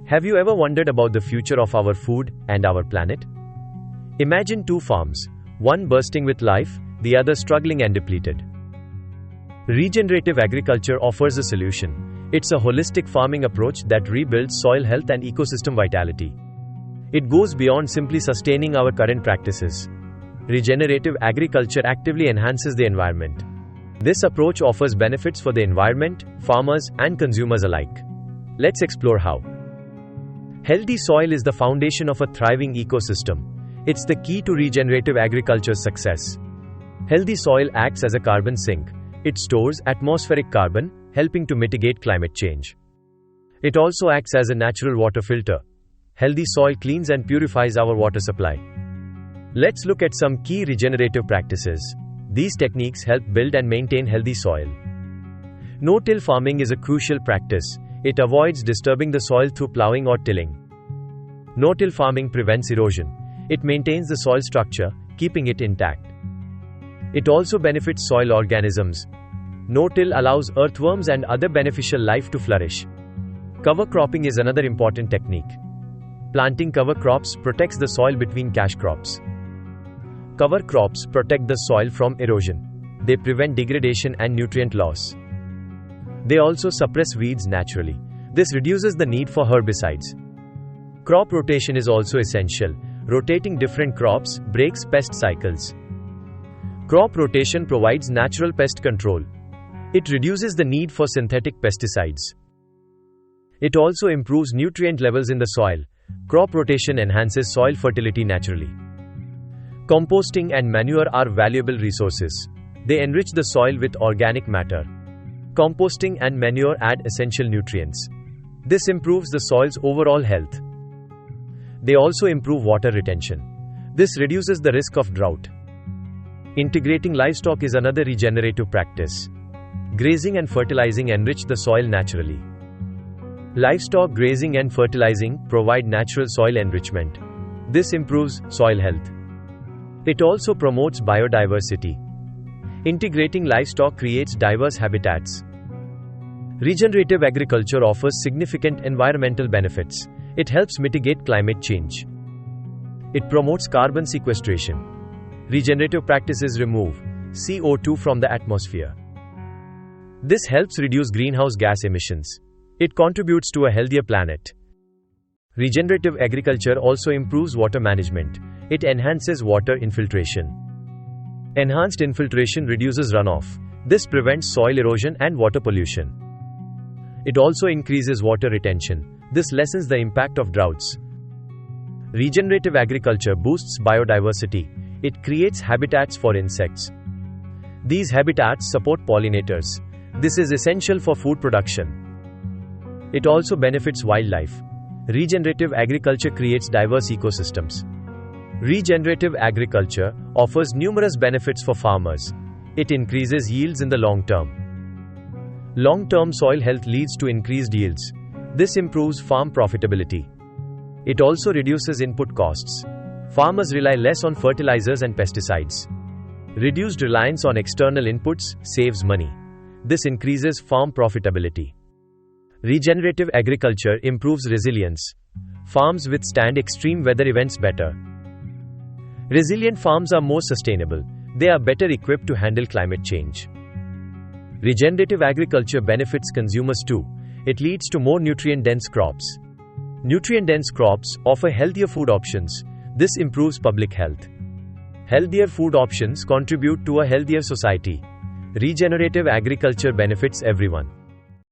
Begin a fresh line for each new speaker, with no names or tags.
Have you ever wondered about the future of our food and our planet? Imagine two farms, one bursting with life, the other struggling and depleted. Regenerative agriculture offers a solution. It's a holistic farming approach that rebuilds soil health and ecosystem vitality. It goes beyond simply sustaining our current practices. Regenerative agriculture actively enhances the environment. This approach offers benefits for the environment, farmers, and consumers alike. Let's explore how. Healthy soil is the foundation of a thriving ecosystem. It's the key to regenerative agriculture's success. Healthy soil acts as a carbon sink. It stores atmospheric carbon, helping to mitigate climate change. It also acts as a natural water filter. Healthy soil cleans and purifies our water supply. Let's look at some key regenerative practices. These techniques help build and maintain healthy soil. No-till farming is a crucial practice. It avoids disturbing the soil through plowing or tilling. No-till farming prevents erosion. It maintains the soil structure, keeping it intact. It also benefits soil organisms. No-till allows earthworms and other beneficial life to flourish. Cover cropping is another important technique. Planting cover crops protects the soil between cash crops. Cover crops protect the soil from erosion. They prevent degradation and nutrient loss. They also suppress weeds naturally. This reduces the need for herbicides. Crop rotation is also essential. Rotating different crops breaks pest cycles. Crop rotation provides natural pest control. It reduces the need for synthetic pesticides. It also improves nutrient levels in the soil. Crop rotation enhances soil fertility naturally. Composting and manure are valuable resources. They enrich the soil with organic matter. Composting and manure add essential nutrients. This improves the soil's overall health. They also improve water retention. This reduces the risk of drought. Integrating livestock is another regenerative practice. Grazing and fertilizing enrich the soil naturally. Livestock grazing and fertilizing provide natural soil enrichment. This improves soil health. It also promotes biodiversity. Integrating livestock creates diverse habitats. Regenerative agriculture offers significant environmental benefits. It helps mitigate climate change. It promotes carbon sequestration. Regenerative practices remove CO2 from the atmosphere. This helps reduce greenhouse gas emissions. It contributes to a healthier planet. Regenerative agriculture also improves water management. It enhances water infiltration. Enhanced infiltration reduces runoff. This prevents soil erosion and water pollution. It also increases water retention. This lessens the impact of droughts. Regenerative agriculture boosts biodiversity. It creates habitats for insects. These habitats support pollinators. This is essential for food production. It also benefits wildlife. Regenerative agriculture creates diverse ecosystems. Regenerative agriculture offers numerous benefits for farmers. It increases yields in the long term. Long-term soil health leads to increased yields. This improves farm profitability. It also reduces input costs. Farmers rely less on fertilizers and pesticides. Reduced reliance on external inputs saves money. This increases farm profitability. Regenerative agriculture improves resilience. Farms withstand extreme weather events better. Resilient farms are more sustainable. They are better equipped to handle climate change. Regenerative agriculture benefits consumers too. It leads to more nutrient-dense crops. Nutrient-dense crops offer healthier food options. This improves public health. Healthier food options contribute to a healthier society. Regenerative agriculture benefits everyone.